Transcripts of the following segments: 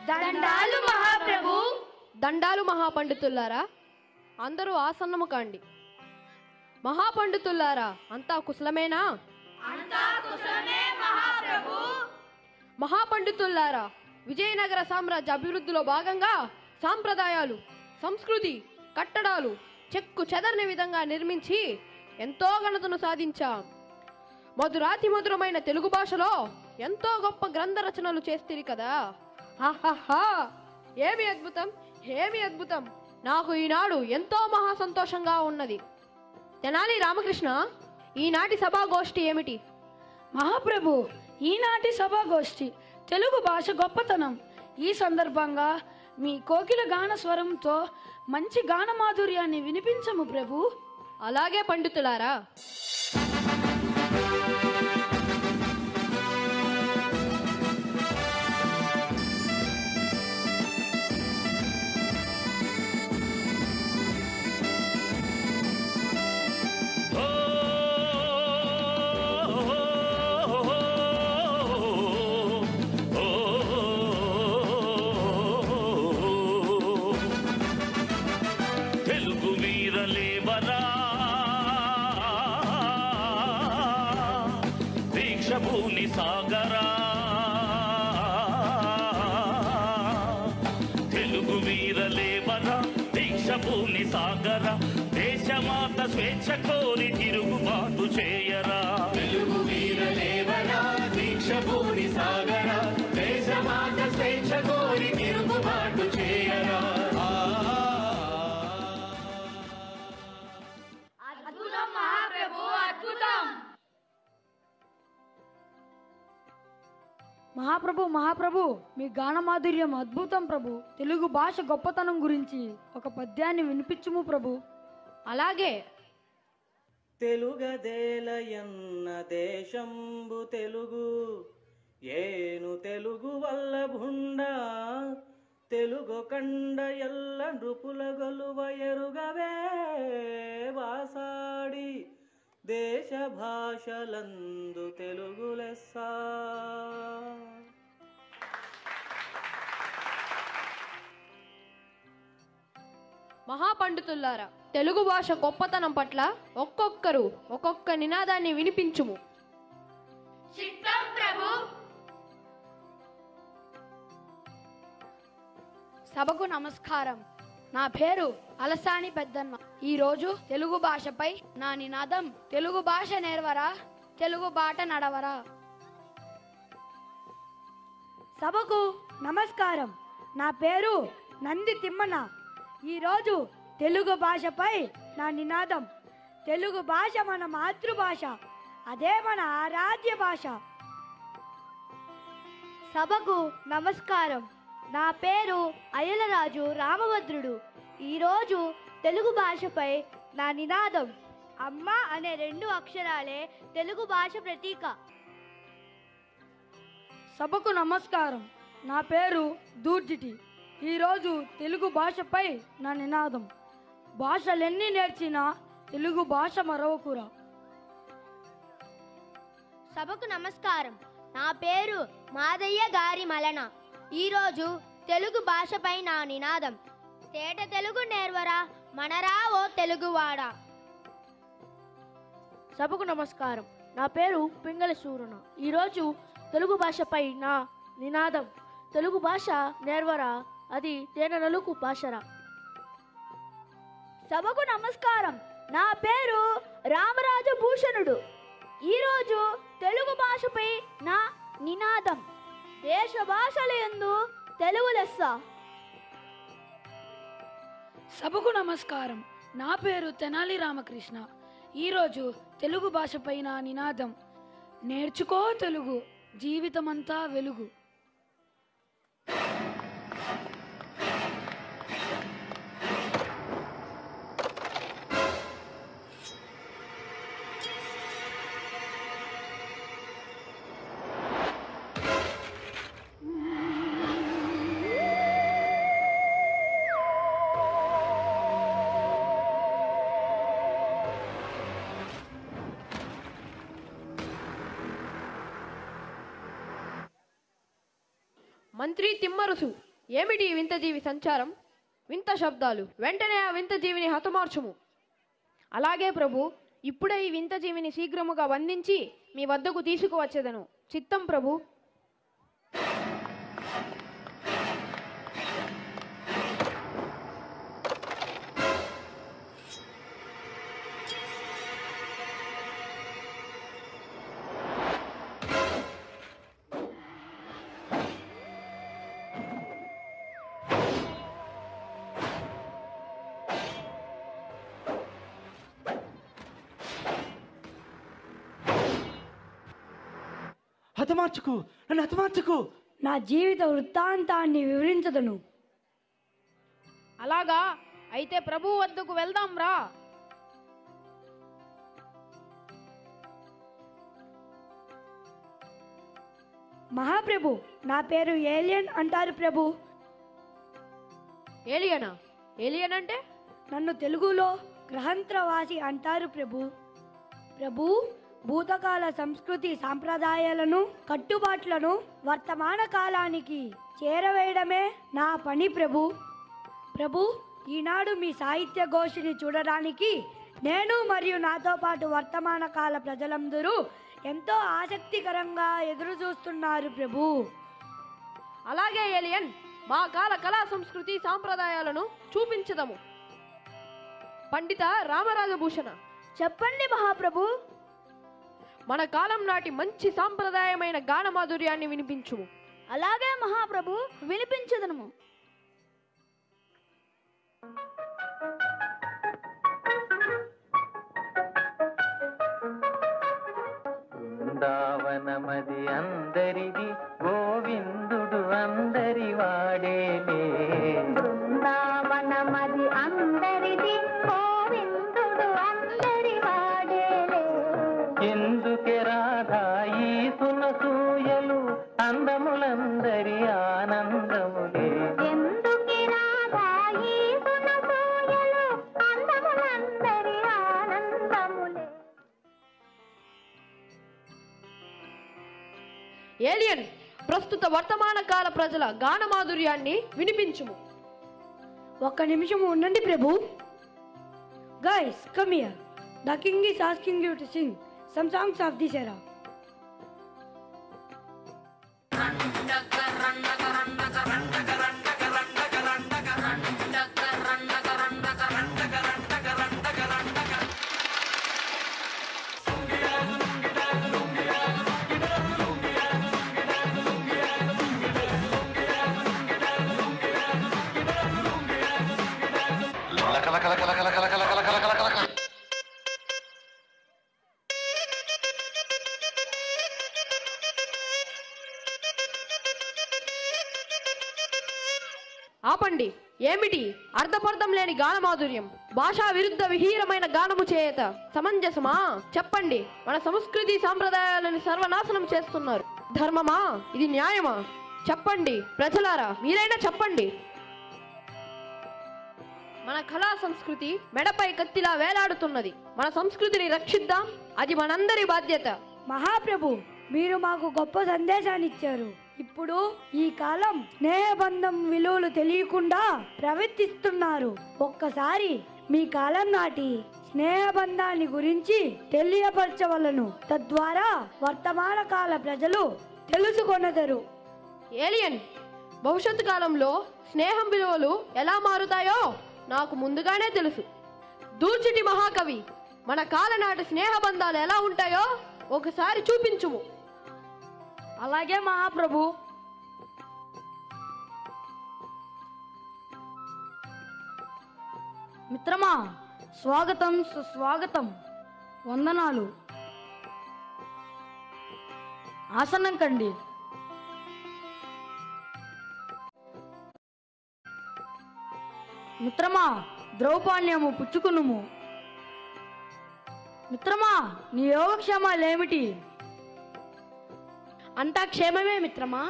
దండాలు మహాప్రభు. దండాలు మహాపండితులారా, అందరూ ఆసన్నము కాండి. మహాపండితులారా, అంతా కుశలమేనా? మహాపండితులారా, విజయనగర సామ్రాజ్య అభివృద్ధిలో భాగంగా సాంప్రదాయాలు, సంస్కృతి, కట్టడాలు చెక్కు చెదరని విధంగా నిర్మించి ఎంతో ఘనతను సాధించాం. మధురాతి మధురమైన తెలుగు భాషలో ఎంతో గొప్ప గ్రంథ రచనలు చేస్తిరి కదా. హాహాహా, ఏమి అద్భుతం, ఏమి అద్భుతం! నాకు ఈనాడు ఎంతో మహా సంతోషంగా ఉన్నది. తెనాలి రామకృష్ణ, ఈనాటి సభాగోష్ఠి ఏమిటి? మహాప్రభు, ఈనాటి సభాగోష్ఠి తెలుగు భాష గొప్పతనం. ఈ సందర్భంగా మీ కోకిల గాన స్వరంతో మంచి గాన మాధుర్యాన్ని వినిపించము ప్రభు. అలాగే పండితులారా. భూని సాగరా తెలుగు వీరలేవరా, దీక్ష భూని సాగరా, దేశమాత స్వేచ్ఛ కోరి తిరుగుబాటు చేయరా. తెలుగు వీరలేవరా, దీక్ష భూని సాగరా, దేశమాత స్వేచ్ఛ కోరి తిరుగుబాటు చేయరా. అద్భుతం మహాప్రభు, అద్భుతం. మహాప్రభు, మీ గాన మాధుర్యం అద్భుతం ప్రభు. తెలుగు భాష గొప్పతనం గురించి ఒక పద్యాన్ని వినిపించుము ప్రభు. అలాగే. తెలుగదేలయన్న దేశంబు తెలుగు, ఏను తెలుగు వల్ల భుండ, తెలుగు కండ ఎల్ల నృపుల గొలువ ఎరుగవే వాసాడి, దేశ భాషలందు తెలుగు లెస్స. మహాపండితులారా, తెలుగు భాష గొప్పతనం పట్ల ఒక్కొక్కరు ఒక్కొక్క నినాదాన్ని వినిపించుము. చిత్తం ప్రభు. సభకు నమస్కారం. నా పేరు అలసాని పెద్దన్న. ఈరోజు తెలుగు భాషపై నా నినాదం తెలుగు భాష నేర్వరా, తెలుగు బాట నడవరా. సభకు నమస్కారం. నా పేరు నంది తిమ్మన. ఈరోజు తెలుగు భాషపై నా నినాదం తెలుగు భాష మన మాతృభాష, అదే మన ఆరాధ్య భాష. సభకు నమస్కారం. నా పేరు అయ్యలరాజు రామభద్రుడు. ఈరోజు తెలుగు భాషపై నా నినాదం అమ్మ అనే 2 అక్షరాలే తెలుగు భాష ప్రతీక. సభకు నమస్కారం. నా పేరు దూర్జిటి. ఈరోజు తెలుగు భాషపై నా నినాదం భాషలెన్ని నేర్చినా తెలుగు భాష మరవకురా. సభకు నమస్కారం. నా పేరు మాదయ్య గారి మలన. ఈరోజు తెలుగు భాషపై నా నినాదం తేట తెలుగు నేర్వరా, మనరా ఓ తెలుగువాడా. సభకు నమస్కారం. నా పేరు పింగళ సూరన. ఈరోజు తెలుగు భాషపై నా నినాదం తెలుగు భాష నేర్వరా, అది తేన నలుగు భాషరా. సభకు నమస్కారం. నా పేరు రామరాజు భూషణుడు. ఈరోజు తెలుగు భాషపై నా నినాదం దేశ భాషల యందు తెలుగు లెస్స. సభకు నమస్కారం. నా పేరు తెనాలి రామకృష్ణ. ఈరోజు తెలుగు భాషపై నా నినాదం నేర్చుకో తెలుగు, జీవితమంతా వెలుగు. మంత్రి తిమ్మరుసు, ఏమిటి ఈ వింత జీవి సంచారం? వింత శబ్దాలు, వెంటనే ఆ వింత జీవిని హతమార్చుము. అలాగే ప్రభు, ఇప్పుడే ఈ వింత జీవిని శీఘ్రముగా బంధించి మీ వద్దకు తీసుకువచ్చేదను. చిత్తం ప్రభు. హతమార్చుకు, నన్ను హతమార్చుకు. నా జీవిత వృత్తాంతాన్ని వివరించదను. అలాగా అయితే ప్రభు వద్దకు వెళ్దాం రా. మహాప్రభు, నా పేరు ఏలియన్ అంటారు ప్రభు. ఏలియనా? ఏలియన్ అంటే? నన్ను తెలుగులో గ్రహాంతరవాసి అంటారు ప్రభు. ప్రభు, భూతకాల సంస్కృతి సాంప్రదాయాలను కట్టుబాట్లను వర్తమాన కాలానికి చేరవేయడమే నా పని ప్రభు. ప్రభు, ఈనాడు మీ సాహిత్య గోష్ఠిని చూడడానికి నేను మరియు నాతో పాటు వర్తమాన కాల ప్రజలందరూ ఎంతో ఆసక్తికరంగా ఎదురు చూస్తున్నారు ప్రభు. అలాగే ఏలియన్, మా కాల కళా సంస్కృతి సాంప్రదాయాలను చూపించదము. పండిత రామరాజభూషణ, చెప్పండి మహాప్రభు. మన కాలం నాటి మంచి సాంప్రదాయమైన గాన మాధుర్యాన్ని వినిపించుము. అలాగే మహాప్రభు, వినిపించదను. బృందావనమది అందరిది, గోవిందుడు అందరి వాడేలే. బృందావనమది అందరిది, గోవిందుడు అందరి వాడేలే. ఎందుకే రాధాయి సునసూయలు, అందములందరి ఆనందములే. ఎందుకి రాధాయి సునసూయలు, అందములందరి ఆనందములే. ఏలియన్, ప్రస్తుత వర్తమాన కాల ప్రజల గాన మాధుర్యాన్ని వినిపించుము. ఒక్క నిమిషం ఉండండి ప్రభు. Guys, come here. The king is asking you to sing some songs of this era. ఆపండి. ఏమిటి అర్థపర్థం లేని గాన మాధుర్యం? భాషా విరుద్ధ విహీరమైన గానము చేయత సమంజసమా? చెప్పండి. మన సంస్కృతి సాంప్రదాయాలను సర్వనాశనం చేస్తున్నారు. ధర్మమా? ఇది న్యాయమా? చెప్పండి ప్రజలారా, మీరైనా చెప్పండి. మన కళా సంస్కృతి మెడపై కత్తిలా వేలాడుతున్నది. మన సంస్కృతిని రక్షిద్దాం, అది మనందరి బాధ్యత. మహాప్రభు, మీరు మాకు గొప్ప సందేశాన్ని ఇచ్చారు. ఇప్పుడు ఈ కాలం స్నేహబంధం విలువలు తెలియకుండా ప్రవర్తిస్తున్నారు. ఒక్కసారి మీ కాలం నాటి స్నేహబంధాన్ని గురించి తెలియపరచవలను. తద్వారా వర్తమాన కాల ప్రజలు తెలుసుకొనెదరు. ఏలియన్, భవిష్యత్తు కాలంలో స్నేహం విలువలు ఎలా మారుతాయో నాకు ముందుగానే తెలుసు. దూర్చిటి మహాకవి, మన కాలనాటి స్నేహబంధాలు ఎలా ఉంటాయో ఒకసారి చూపించుము. అలాగే మహాప్రభు. మిత్రమా, స్వాగతం, సుస్వాగతం, వందనాలు. ఆసనం కండి. మిత్రమా, ద్రౌపాణ్యము పుచ్చుకునుము. మిత్రమా, నీ యోగక్షేమాలేమిటి? అంతా క్షేమమే మిత్రమా.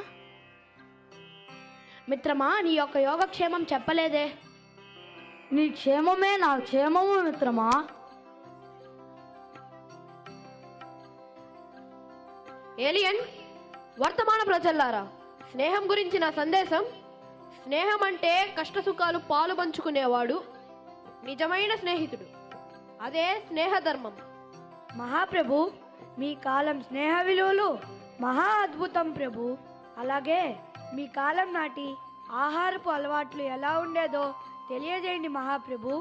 మిత్రమా, నీ యొక్క యోగక్షేమం చెప్పలేదే. నీ క్షేమమే నా క్షేమము మిత్రమా. ఏలియన్, వర్తమాన ప్రజల్లారా, స్నేహం గురించి నా సందేశం స్నేహం అంటే కష్టసుఖాలు పాలు పంచుకునేవాడు నిజమైన స్నేహితుడు. అదే స్నేహధర్మం. మహాప్రభు, మీ కాలం స్నేహ విలువలు మహా అద్భుతం ప్రభు. అలాగే మీ కాలం నాటి ఆహారపు అలవాట్లు ఎలా ఉండేదో తెలియజేయండి మహాప్రభు.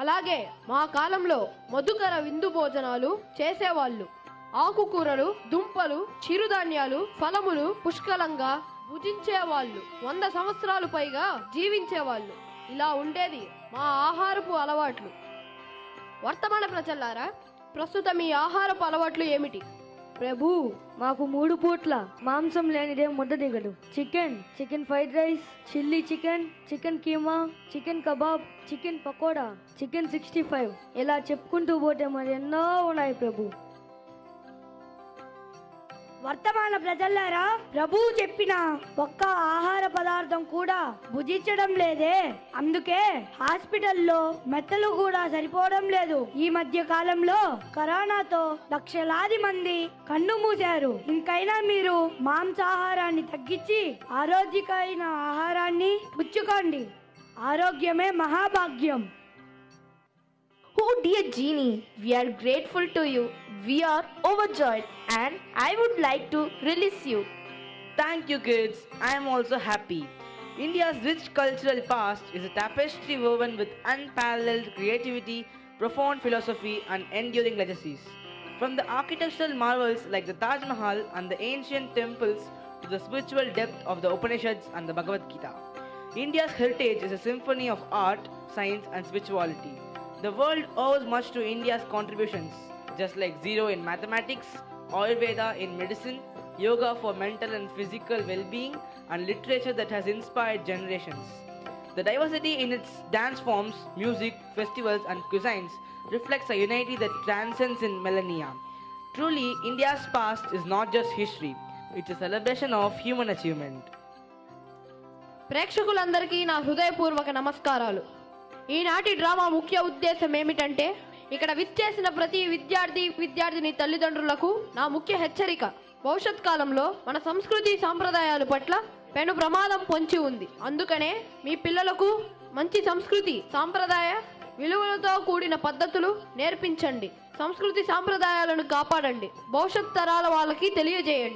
అలాగే మా కాలంలో మధుకర విందు భోజనాలు చేసేవాళ్ళు. ఆకుకూరలు, దుంపలు, చిరుధాన్యాలు, ఫలములు పుష్కలంగా భుజించేవాళ్ళు. 100 సంవత్సరాలు పైగా జీవించేవాళ్ళు. ఇలా ఉండేది మా ఆహారపు అలవాట్లు. వర్తమాన ప్రజలారా, ప్రస్తుతం మీ ఆహారపు అలవాట్లు ఏమిటి? ప్రభు, మాకు 3 పూట్ల మాంసం లేనిదే ముద్ద దిగదు. Chicken fried rice, chilli chicken, chicken keema, chicken kebab, chicken pakoda, chicken 65 ఇలా చెప్పుకుంటూ పోతే మరి ఎన్నో ఉన్నాయి ప్రభు. వర్తమాన ప్రజలారా, ప్రభువు చెప్పిన ఒక్క ఆహార పదార్థం కూడా భుజించడం లేదే. అందుకే హాస్పిటల్లో మెత్తలు కూడా సరిపోవడం లేదు. ఈ మధ్య కాలంలో కరోనాతో లక్షలాది మంది కన్ను మూశారు. ఇంకైనా మీరు మాంసాహారాన్ని తగ్గించి ఆరోగ్యకరమైన ఆహారాన్ని పుచ్చుకోండి. ఆరోగ్యమే మహాభాగ్యం. Oh dear Genie, we are grateful to you. We are overjoyed and I would like to release you. Thank you, kids. I am also happy. India's rich cultural past is a tapestry woven with unparalleled creativity, profound philosophy, and enduring legacies. From the architectural marvels like the Taj Mahal and the ancient temples to the spiritual depth of the Upanishads and the Bhagavad Gita, India's heritage is a symphony of art, science, and spirituality. The world owes much to India's contributions, just like zero in mathematics, Ayurveda in medicine, yoga for mental and physical well-being, and literature that has inspired generations. The diversity in its dance forms, music, festivals, and cuisines reflects a unity that transcends in millennia. Truly, India's past is not just history, it's a celebration of human achievement. ప్రేక్షకులందరికీ నా హృదయపూర్వక నమస్కారాలు. ఈనాటి drama ముఖ్య ఉద్దేశం ఏమిటంటే, ఇక్కడ విచ్చేసిన ప్రతి విద్యార్థిని తల్లిదండ్రులకు నా ముఖ్య హెచ్చరిక. భవిష్యత్ కాలంలో మన సంస్కృతి సాంప్రదాయాల పట్ల పెను ప్రమాదం పొంచి ఉంది. అందుకనే మీ పిల్లలకు మంచి సంస్కృతి సాంప్రదాయ విలువలతో కూడిన పద్ధతులు నేర్పించండి. సంస్కృతి సాంప్రదాయాలను కాపాడండి. భవిష్యత్ తరాల వాళ్ళకి తెలియజేయండి.